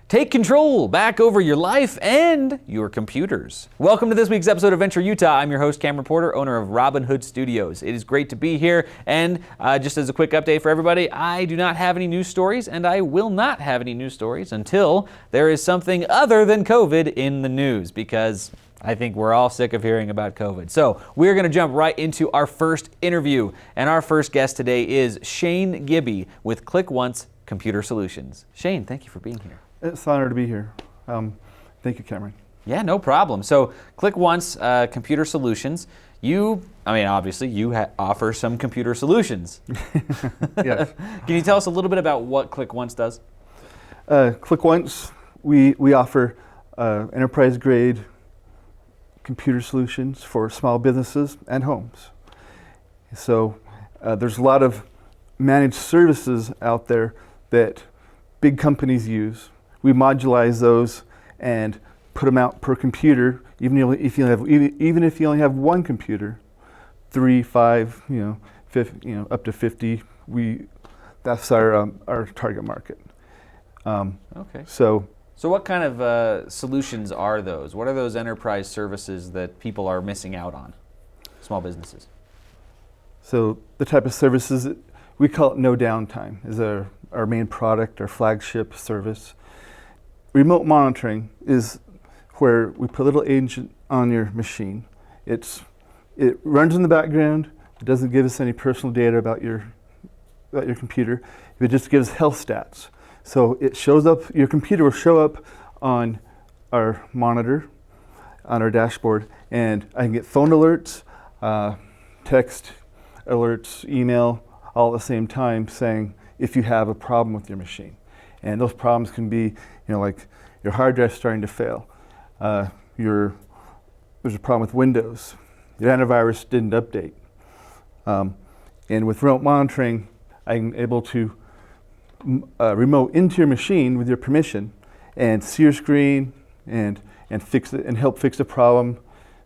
Take control back over your life and your computers. Welcome to this week's episode of Venture Utah. I'm your host, Cam Reporter, owner of Robin Hood Studios. It is great to be here, and just as a quick update for everybody, I do not have any news stories, and I will not have any news stories until there is something other than COVID in the news, because I think we're all sick of hearing about COVID. So we're going to jump right into our first interview, and our first guest today is Shane Gibby with Click Once Computer Solutions. Shane, thank you for being here. It's an honor to be here. Thank you, Cameron. Yeah, no problem. So Click Once Computer Solutions, obviously you offer some computer solutions. Yes. Can you tell us a little bit about what Click Once does? Click Once, we offer enterprise-grade computer solutions for small businesses and homes. So there's a lot of managed services out there that big companies use. We modularize those and put them out per computer, even if you only have one computer, 3, 5, 50, up to 50. That's our target market. Okay. So what kind of solutions are those? What are those enterprise services that people are missing out on, small businesses? So the type of services, we call it no downtime, is our main product, our flagship service. Remote monitoring is where we put a little agent on your machine. It runs in the background. It doesn't give us any personal data about your computer. It just gives health stats. So it shows up, your computer will show up on our monitor, on our dashboard, and I can get phone alerts, text alerts, email, all at the same time saying if you have a problem with your machine. And those problems can be, like your hard drive starting to fail. There's a problem with Windows. Your antivirus didn't update. And with remote monitoring, I'm able to remote into your machine with your permission and see your screen and fix it and help fix the problem,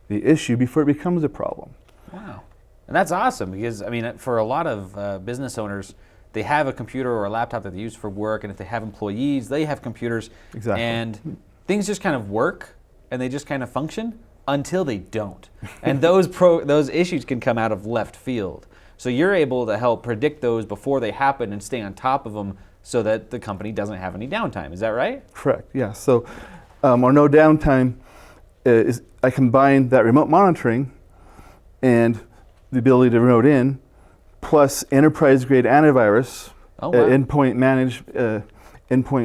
the issue, before it becomes a problem. Wow. And that's awesome because, for a lot of business owners, they have a computer or a laptop that they use for work, and if they have employees, they have computers. Exactly. And things just kind of work and they just kind of function until they don't. And those issues can come out of left field. So you're able to help predict those before they happen and stay on top of them so that the company doesn't have any downtime. Is that right? Correct, yeah. So our no downtime is I combine that remote monitoring and the ability to remote in, plus enterprise-grade antivirus, endpoint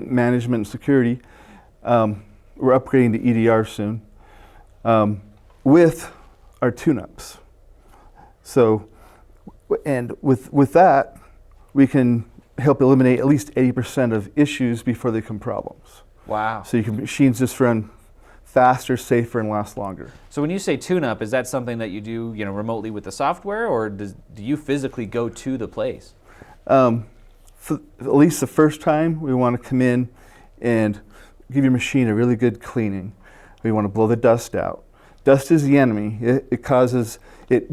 management security. We're upgrading to EDR soon, with our tune-ups. So, and with that, we can help eliminate at least 80% of issues before they become problems. Wow. So machines just run faster, safer, and last longer. So when you say tune-up, is that something that you do, remotely with the software, or do you physically go to the place? For at least the first time, we want to come in and give your machine a really good cleaning. We want to blow the dust out. Dust is the enemy. It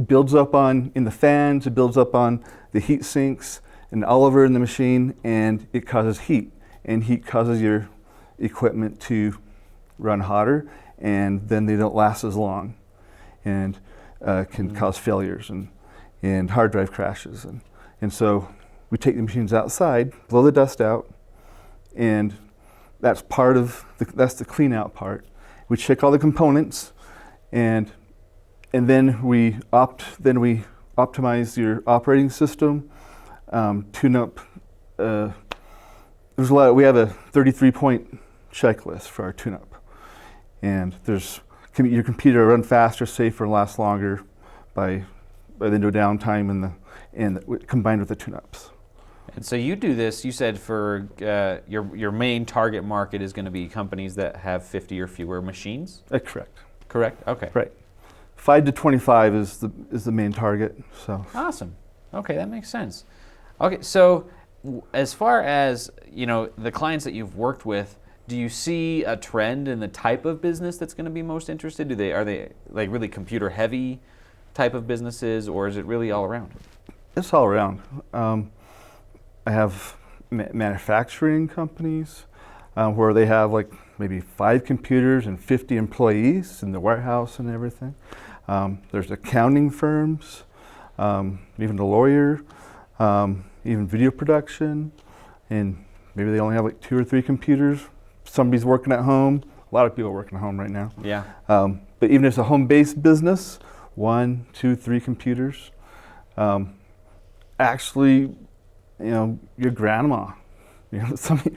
builds up in the fans, it builds up on the heat sinks and all over in the machine, and it causes heat. And heat causes your equipment to run hotter, and then they don't last as long, and can cause failures and hard drive crashes. And so we take the machines outside, blow the dust out, and that's the clean out part. We check all the components, and then we optimize your operating system, tune up. We have a 33-point checklist for our tune-up. And your computer run faster, safer, and last longer by the no downtime and combined with the tune-ups. And so you do this, you said for your main target market is going to be companies that have 50 or fewer machines? Correct. Correct? Okay. Right. 5 to 25 is the main target. So. Awesome. Okay, that makes sense. Okay, so as far as the clients that you've worked with, do you see a trend in the type of business that's going to be most interested? Are they like really computer heavy type of businesses, or is it really all around? It's all around. I have manufacturing companies. where they have like maybe 5 computers and 50 employees in the warehouse and everything. There's accounting firms, even a lawyer, even video production, and maybe they only have like 2 or 3 computers. Somebody's working at home. A lot of people are working at home right now. Yeah. But even if it's a home-based business, 1, 2, 3 computers. Actually, your grandma, somebody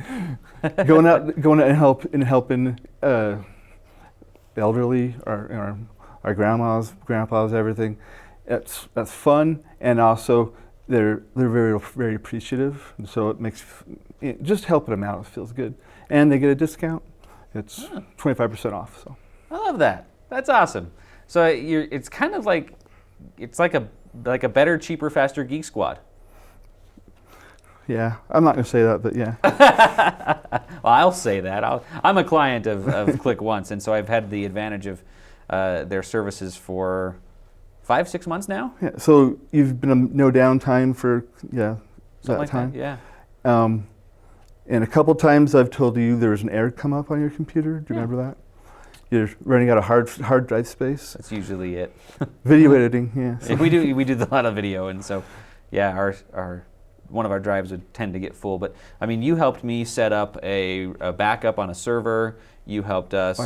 going out and helping elderly, or our grandmas, grandpas, everything. That's fun, and also they're very, very appreciative, and so it makes just helping them out feels good, and they get a discount. It's 25% off. So I love that. That's awesome. So it's kind of like a better, cheaper, faster Geek Squad. Yeah, I'm not gonna say that, but yeah. Well, I'll say that. I'm a client of Click Once, and so I've had the advantage of their services for 5-6 months now. Yeah. So you've been on no downtime for Something that like time. that, yeah. And a couple times I've told you there was an error come up on your computer. Do you remember that? You're running out of hard drive space. That's usually it. Video editing, yeah. So. We do a lot of video, and so yeah, our one of our drives would tend to get full. But I mean, you helped me set up a backup on a server. You helped us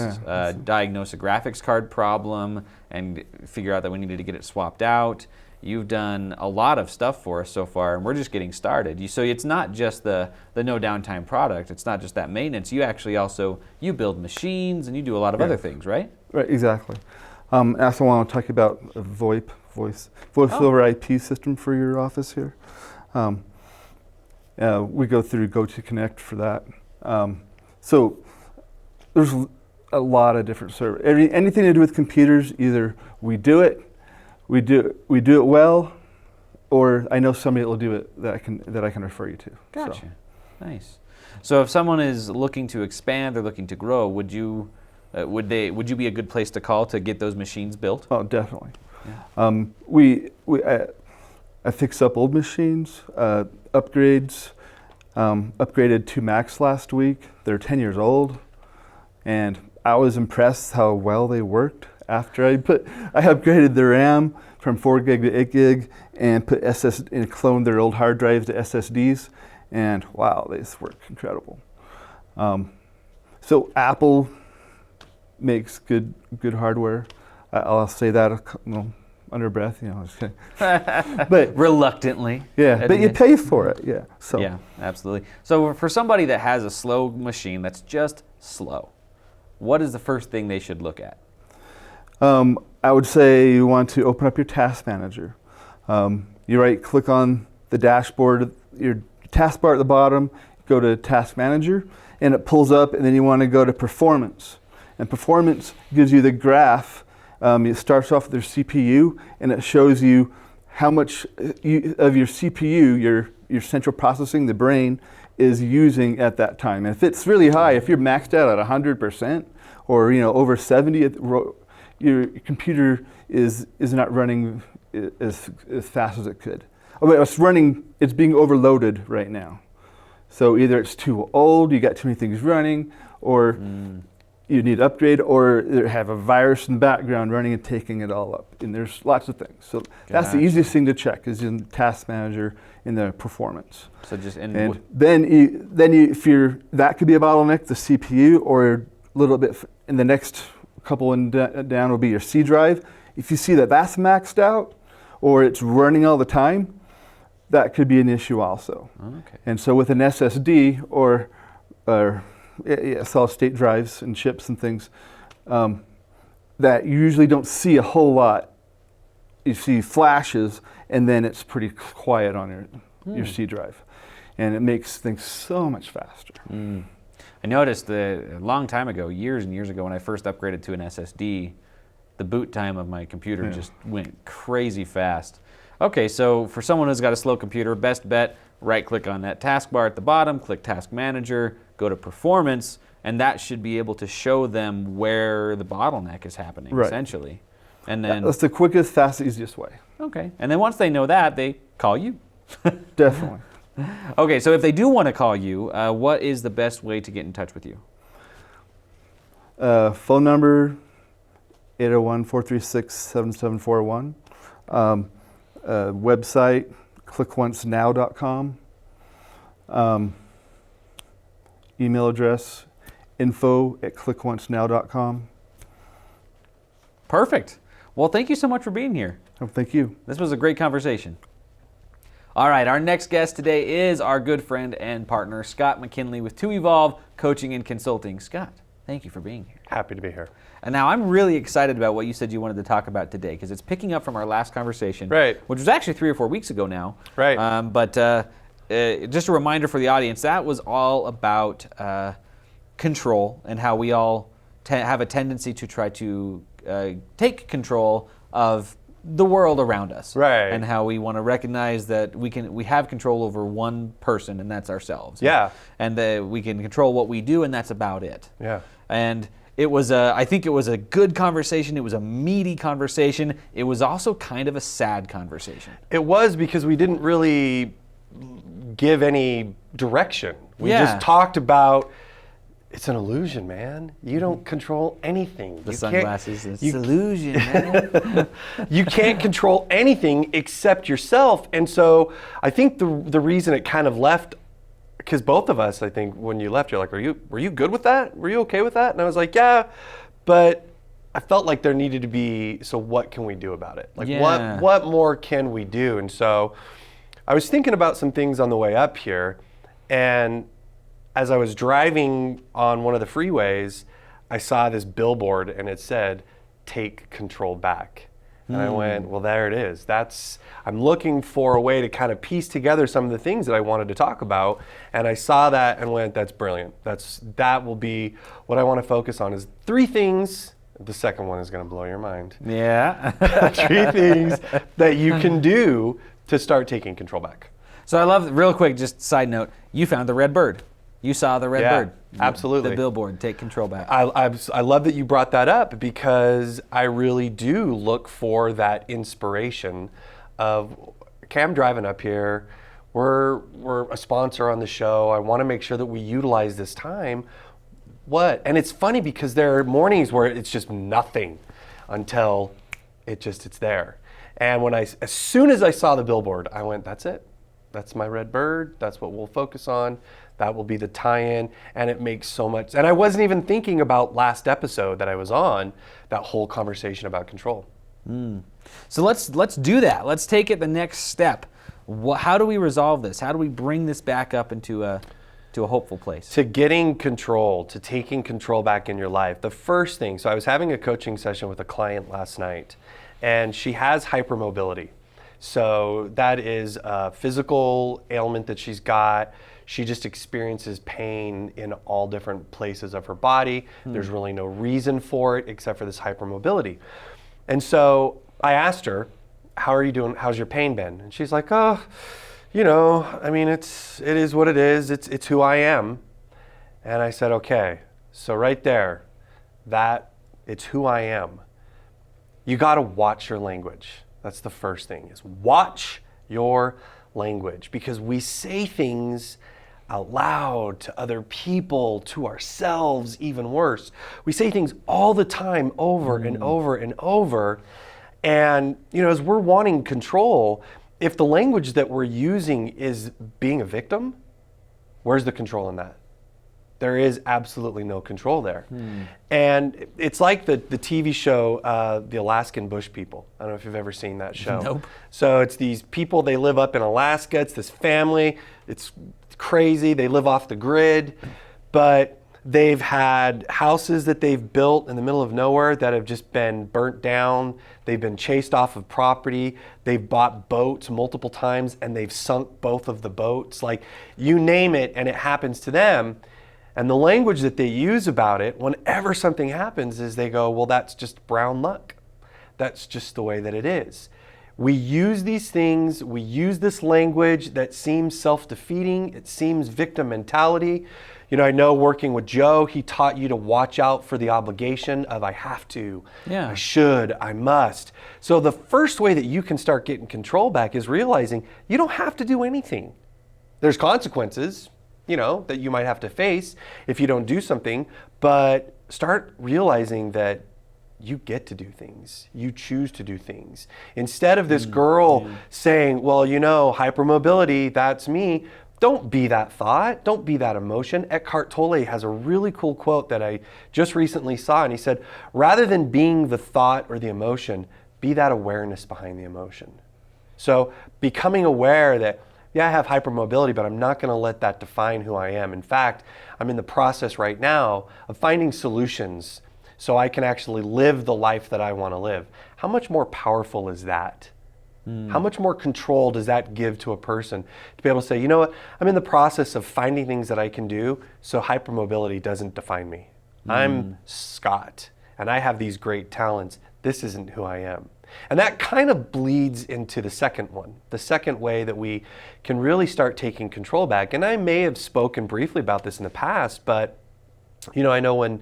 diagnose a graphics card problem and figure out that we needed to get it swapped out. You've done a lot of stuff for us so far, and we're just getting started. So it's not just the no downtime product. It's not just that maintenance. You actually also build machines and you do a lot of other things, right? Right, exactly. I also want to talk about a VoIP, voice over IP system for your office here. We go through GoToConnect for that. So there's a lot of different servers. Anything to do with computers, either we do it well, or I know somebody that will do it that I can refer you to. Gotcha. So. Nice. So if someone is looking to expand or looking to grow, would you be a good place to call to get those machines built? Oh, definitely. Yeah. I fix up old machines, upgrades. Upgraded 2 Macs last week. They're 10 years old, and I was impressed how well they worked. After I upgraded the RAM from 4 gig to 8 gig and cloned their old hard drives to SSDs, and wow, this worked incredible. So Apple makes good hardware. I'll say that under breath, just kidding. But reluctantly. Yeah, but you pay for it, yeah. So yeah, absolutely. So for somebody that has a slow machine that's just slow, what is the first thing they should look at? I would say you want to open up your task manager. You right-click on the dashboard, your taskbar at the bottom, go to Task Manager, and it pulls up, and then you want to go to Performance. And Performance gives you the graph. It starts off with your CPU, and it shows you how much of your CPU, your central processing, the brain, is using at that time. And if it's really high, if you're maxed out at 100% or over 70, your computer is not running as fast as it could. It's being overloaded right now. So either it's too old, you got too many things running, or you need to upgrade, or you have a virus in the background running and taking it all up. And there's lots of things. So that's the easiest thing to check is in the Task Manager in the Performance. So just then if that could be a bottleneck, the CPU, or a little bit in the next couple down will be your C drive. If you see that that's maxed out or it's running all the time, that could be an issue also. Okay. And so with an SSD or solid state drives and chips and things, that you usually don't see a whole lot. You see flashes, and then it's pretty quiet on your C drive. And it makes things so much faster. I noticed a long time ago, years and years ago, when I first upgraded to an SSD, the boot time of my computer just went crazy fast. Okay, so for someone who's got a slow computer, best bet, right-click on that taskbar at the bottom, click Task Manager, go to Performance, and that should be able to show them where the bottleneck is happening, essentially. And then that's the quickest, fastest, easiest way. Okay, and then once they know that, they call you. Definitely. Okay, so if they do want to call you, what is the best way to get in touch with you? Phone number 801-436-7741. Website clickoncenow.com. Email address info@clickoncenow.com. Perfect. Well, thank you so much for being here. Oh, thank you. This was a great conversation. All right, our next guest today is our good friend and partner, Scott McKinley with To Evolve Coaching and Consulting. Scott, thank you for being here. Happy to be here. And now I'm really excited about what you said you wanted to talk about today, because it's picking up from our last conversation, Right. which was actually 3 or 4 weeks ago now. Right. But just a reminder for the audience, that was all about control and how we all have a tendency to try to take control of the world around us, Right. and how we want to recognize that we have control over one person, and that's ourselves. Yeah. And we can control what we do, and that's about it. Yeah. And it was I think it was a good conversation. It was a meaty conversation. It was also kind of a sad conversation. It was, because we didn't really give any direction. We Yeah. just talked about, it's an illusion, man. You don't control anything. The You sunglasses, it's you- illusion, man. You can't control anything except yourself. And so I think the reason it kind of left, because both of us, I think when you left, you're like, were you good with that? Were you okay with that? And I was like, yeah, but I felt like there needed to be, so what can we do about it? Like, Yeah. what more can we do? And so I was thinking about some things on the way up here, and as I was driving on one of the freeways, I saw this billboard and it said, "Take control back." And I went, well, there it is. I'm looking for a way to kind of piece together some of the things that I wanted to talk about. And I saw that and went, that's brilliant. That will be what I want to focus on, is 3 things. The second one is going to blow your mind. Yeah. 3 things that you can do to start taking control back. So I love, real quick, just side note, you found the red bird. You saw the red Yeah, bird. absolutely. The billboard, take control back. I love that you brought that up, because I really do look for that inspiration of, okay, I'm driving up here. We're a sponsor on the show. I want to make sure that we utilize this time. What? And it's funny, because there are mornings where it's just nothing until it's there. And as soon as I saw the billboard, I went, that's it. That's my red bird. That's what we'll focus on. That will be the tie-in, and it makes so much. And I wasn't even thinking about last episode that I was on, that whole conversation about control. So let's do that. Let's take it the next step. How do we resolve this? How do we bring this back up into a hopeful place? To getting control, to taking control back in your life, the first thing, so I was having a coaching session with a client last night, and she has hypermobility. So that is a physical ailment that she's got. She just experiences pain in all different places of her body. There's really no reason for it except for this hypermobility. And so I asked her, how are you doing? How's your pain been? And she's like, oh, I mean, it is what it is. It's who I am. And I said, okay, so right there, it's who I am. You got to watch your language. That's the first thing, is watch your language, because we say things out loud to other people, to ourselves, even worse. We say things all the time, over and over and over. And, as we're wanting control, if the language that we're using is being a victim, where's the control in that? There is absolutely no control there. And it's like the TV show, The Alaskan Bush People. I don't know if you've ever seen that show. Nope. So it's these people, they live up in Alaska. It's this family. It's crazy. They live off the grid. But they've had houses that they've built in the middle of nowhere that have just been burnt down. They've been chased off of property. They've bought boats multiple times, and they've sunk both of the boats. Like, you name it, and it happens to them. And the language that they use about it, whenever something happens, is they go, well, that's just brown luck. That's just the way that it is. We use these things, we use this language that seems self-defeating, it seems victim mentality. I know working with Joe, he taught you to watch out for the obligation of I have to, I should, I must. So the first way that you can start getting control back is realizing you don't have to do anything. There's consequences, that you might have to face if you don't do something, but start realizing that you get to do things. You choose to do things. Instead of this girl saying, well, hypermobility, that's me. Don't be that thought. Don't be that emotion. Eckhart Tolle has a really cool quote that I just recently saw, and he said, rather than being the thought or the emotion, be that awareness behind the emotion. So becoming aware that, I have hypermobility, but I'm not going to let that define who I am. In fact, I'm in the process right now of finding solutions so I can actually live the life that I want to live. How much more powerful is that? How much more control does that give to a person to be able to say, you know what, I'm in the process of finding things that I can do so hypermobility doesn't define me. I'm Scott, and I have these great talents. This isn't who I am. And that kind of bleeds into the second one, the second way that we can really start taking control back. And I may have spoken briefly about this in the past, but I know when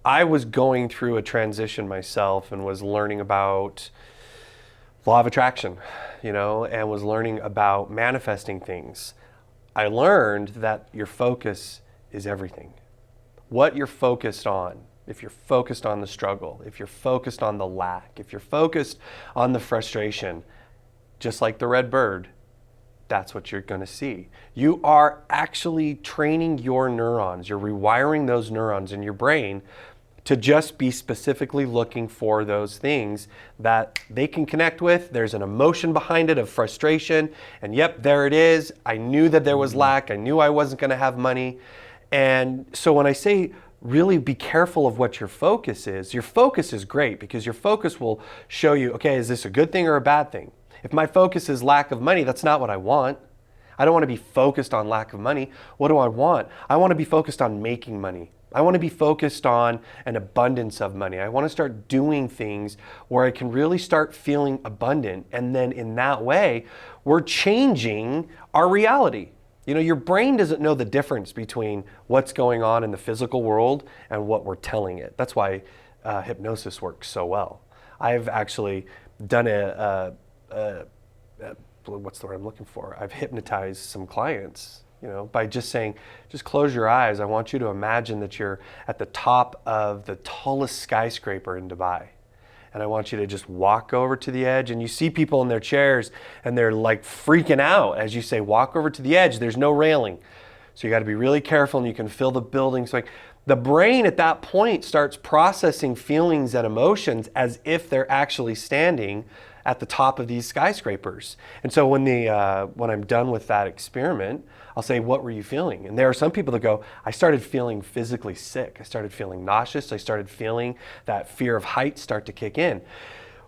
I was going through a transition myself and was learning about law of attraction, and was learning about manifesting things, I learned that your focus is everything. What you're focused on, if you're focused on the struggle, if you're focused on the lack, if you're focused on the frustration, just like the red bird, that's what you're going to see. You are actually training your neurons. You're rewiring those neurons in your brain to just be specifically looking for those things that they can connect with. There's an emotion behind it of frustration, and yep, there it is. I knew that there was lack. I knew I wasn't going to have money. And so when I say really be careful of what your focus is great, because your focus will show you, okay, is this a good thing or a bad thing? If my focus is lack of money, that's not what I want. I don't want to be focused on lack of money. What do I want? I want to be focused on making money. I want to be focused on an abundance of money. I want to start doing things where I can really start feeling abundant. And then in that way, we're changing our reality. Your brain doesn't know the difference between what's going on in the physical world and what we're telling it. That's why hypnosis works so well. I've actually done what's the word I'm looking for? I've hypnotized some clients, by just saying, just close your eyes. I want you to imagine that you're at the top of the tallest skyscraper in Dubai. And I want you to just walk over to the edge, and you see people in their chairs and they're like freaking out as you say, walk over to the edge. There's no railing. So you got to be really careful, and you can feel the buildings. So the brain at that point starts processing feelings and emotions as if they're actually standing at the top of these skyscrapers. And so when I'm done with that experiment, I'll say, what were you feeling? And there are some people that go, I started feeling physically sick. I started feeling nauseous. I started feeling that fear of heights start to kick in,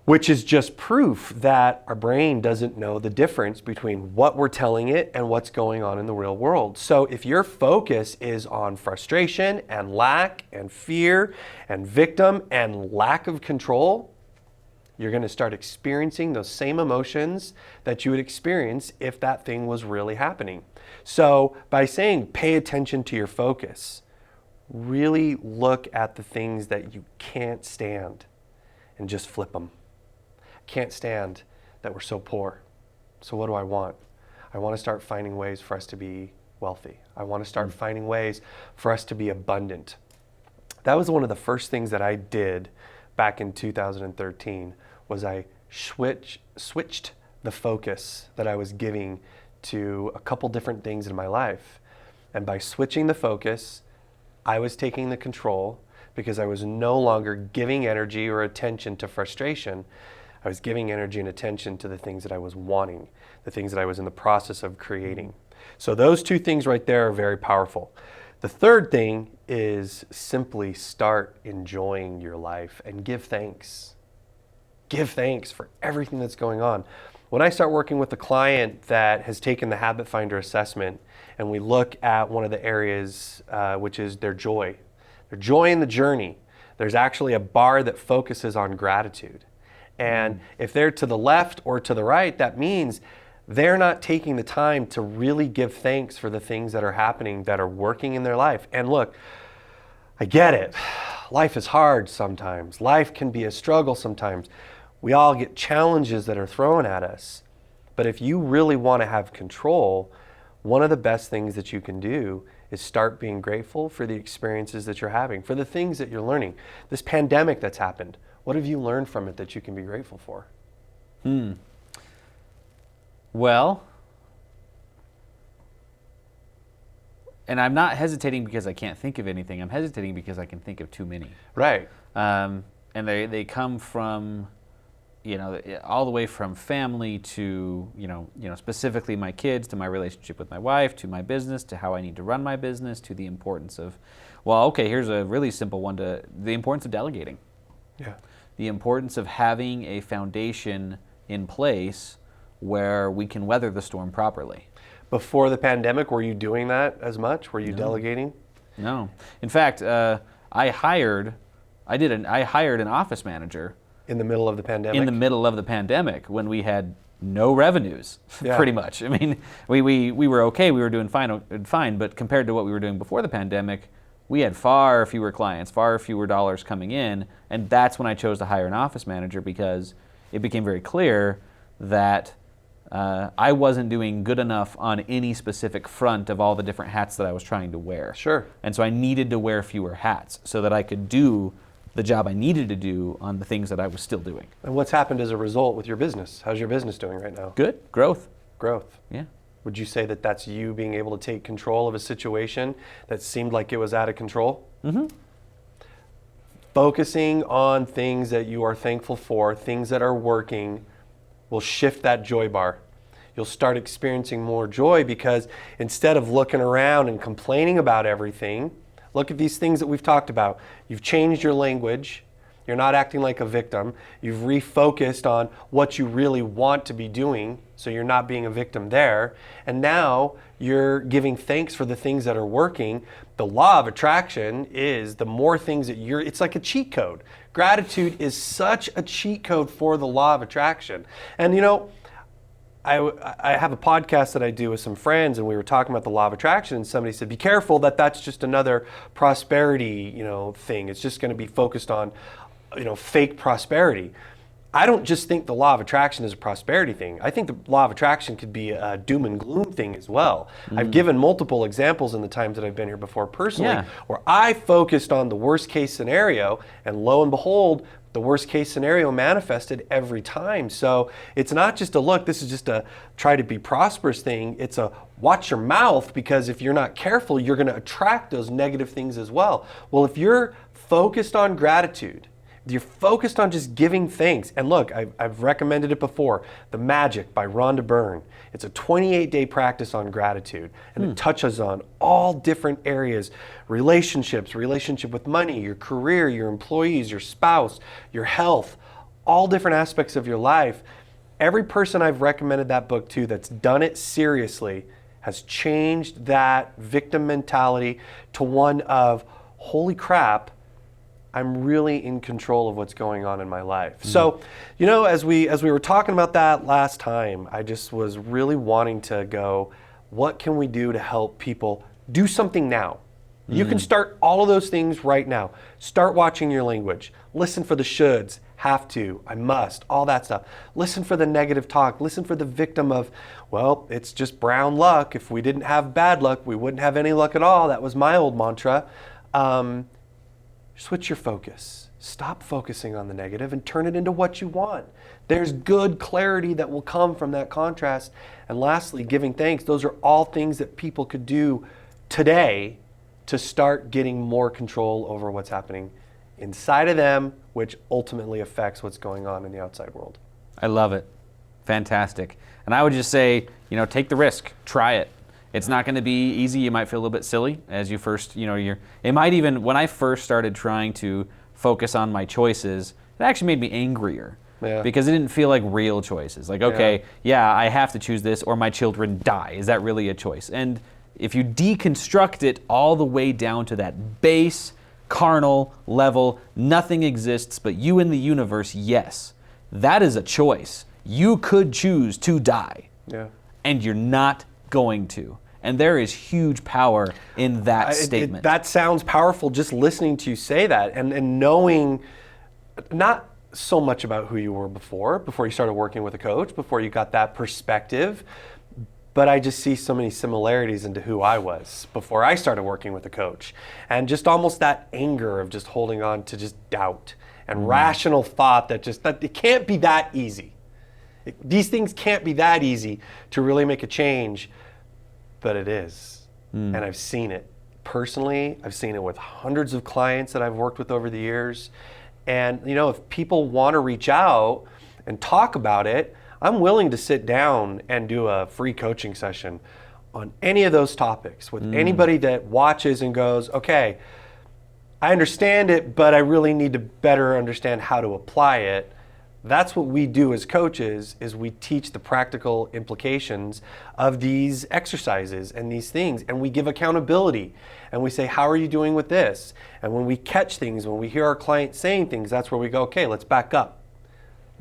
which is just proof that our brain doesn't know the difference between what we're telling it and what's going on in the real world. So if your focus is on frustration and lack and fear and victim and lack of control, you're going to start experiencing those same emotions that you would experience if that thing was really happening. So by saying pay attention to your focus, really look at the things that you can't stand and just flip them. Can't stand that we're so poor. So what do I want? I want to start finding ways for us to be wealthy. I want to start finding ways for us to be abundant. That was one of the first things that I did back in 2013, was I switched the focus that I was giving to a couple different things in my life. And by switching the focus, I was taking the control, because I was no longer giving energy or attention to frustration. I was giving energy and attention to the things that I was wanting, the things that I was in the process of creating. So those two things right there are very powerful. The third thing is simply start enjoying your life and give thanks. Give thanks for everything that's going on. When I start working with a client that has taken the Habit Finder assessment, and we look at one of the areas, which is their joy in the journey, there's actually a bar that focuses on gratitude. And if they're to the left or to the right, that means they're not taking the time to really give thanks for the things that are happening, that are working in their life. And look, I get it. Life is hard sometimes. Life can be a struggle sometimes. We all get challenges that are thrown at us. But if you really want to have control, one of the best things that you can do is start being grateful for the experiences that you're having, for the things that you're learning. This pandemic that's happened, what have you learned from it that you can be grateful for? Well, and I'm not hesitating because I can't think of anything. I'm hesitating because I can think of too many. Right. And they come from, all the way from family to, specifically my kids, to my relationship with my wife, to my business, to how I need to run my business, to the importance of, here's a really simple one, to the importance of delegating. Yeah. The importance of having a foundation in place where we can weather the storm properly. Before the pandemic, were you doing that as much? Were you delegating? No. In fact, I hired an office manager In the middle of the pandemic? in the middle of the pandemic when we had no revenues, Yeah. pretty much. I mean, we were okay, we were doing fine, but compared to what we were doing before the pandemic, we had far fewer clients, far fewer dollars coming in, and that's when I chose to hire an office manager, because it became very clear that I wasn't doing good enough on any specific front of all the different hats that I was trying to wear. Sure. And so I needed to wear fewer hats so that I could do the job I needed to do on the things that I was still doing. And what's happened as a result with your business? How's your business doing right now? Good. Growth. Growth. Yeah. Would you say that that's you being able to take control of a situation that seemed like it was out of control? Mm-hmm. Focusing on things that you are thankful for, things that are working, will shift that joy bar. You'll start experiencing more joy because instead of looking around and complaining about everything, look at these things that we've talked about. You've changed your language. You're not acting like a victim. You've refocused on what you really want to be doing, so you're not being a victim there. And now you're giving thanks for the things that are working. The law of attraction is the more things that it's like a cheat code. Gratitude is such a cheat code for the law of attraction. And I have a podcast that I do with some friends, and we were talking about the law of attraction, and somebody said, be careful that's just another prosperity, thing. It's just going to be focused on, fake prosperity. I don't just think the law of attraction is a prosperity thing. I think the law of attraction could be a doom and gloom thing as well. I've given multiple examples in the times that I've been here before personally, where I focused on the worst case scenario, and lo and behold, the worst case scenario manifested every time. So it's not just a look, this is just a try to be prosperous thing. It's a watch your mouth, because if you're not careful, you're going to attract those negative things as well. Well, if you're focused on gratitude, you're focused on just giving thanks. And look, I've recommended it before, The Magic by Rhonda Byrne. It's a 28-day practice on gratitude, and it touches on all different areas: relationships, relationship with money, your career, your employees, your spouse, your health, all different aspects of your life. Every person I've recommended that book to that's done it seriously has changed that victim mentality to one of, holy crap, I'm really in control of what's going on in my life. So, as we were talking about that last time, I just was really wanting to go, what can we do to help people do something now? You can start all of those things right now. Start watching your language. Listen for the shoulds, have to, I must, all that stuff. Listen for the negative talk. Listen for the victim of, well, it's just brown luck. If we didn't have bad luck, we wouldn't have any luck at all. That was my old mantra. Switch your focus. Stop focusing on the negative and turn it into what you want. There's good clarity that will come from that contrast. And lastly, giving thanks. Those are all things that people could do today to start getting more control over what's happening inside of them, which ultimately affects what's going on in the outside world. I love it. Fantastic. And I would just say, take the risk. Try it. It's not going to be easy. You might feel a little bit silly as you first, it might even, when I first started trying to focus on my choices, it actually made me angrier. Yeah. Because it didn't feel like real choices. Like, okay, I have to choose this or my children die. Is that really a choice? And if you deconstruct it all the way down to that base, carnal level, nothing exists but you and the universe, yes, that is a choice. You could choose to die. Yeah. And you're not going to. And there is huge power in that statement. That sounds powerful just listening to you say that, and knowing not so much about who you were before you started working with a coach, before you got that perspective, but I just see so many similarities into who I was before I started working with a coach. And just almost that anger of just holding on to just doubt and rational thought that it can't be that easy. These things can't be that easy to really make a change, but it is. And I've seen it personally. I've seen it with hundreds of clients that I've worked with over the years. And if people want to reach out and talk about it, I'm willing to sit down and do a free coaching session on any of those topics with anybody that watches and goes, okay, I understand it, but I really need to better understand how to apply it. That's what we do as coaches, is we teach the practical implications of these exercises and these things, and we give accountability, and we say, how are you doing with this? And when we catch things, when we hear our client saying things, that's where we go, okay, let's back up.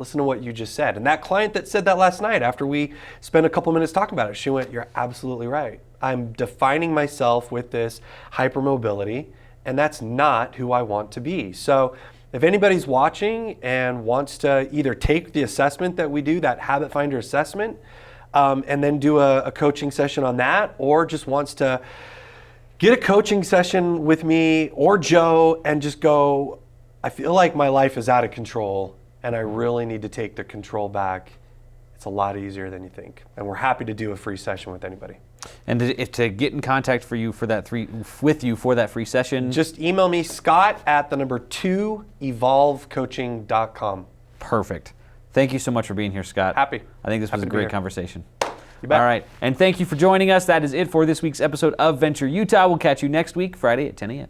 Listen to what you just said. And that client that said that last night, after we spent a couple minutes talking about it, she went, you're absolutely right. I'm defining myself with this hypermobility, and that's not who I want to be. So if anybody's watching and wants to either take the assessment that we do, that Habit Finder assessment, and then do a coaching session on that, or just wants to get a coaching session with me or Joe and just go, I feel like my life is out of control and I really need to take the control back, it's a lot easier than you think. And we're happy to do a free session with anybody. And to get in contact with you for that free session, just email me, Scott at 2evolvecoaching.com. Perfect. Thank you so much for being here, Scott. Happy. I think this was a Happy to be great here. conversation. You bet. All right. And thank you for joining us. That is it for this week's episode of Venture Utah. We'll catch you next week, Friday at 10 a.m.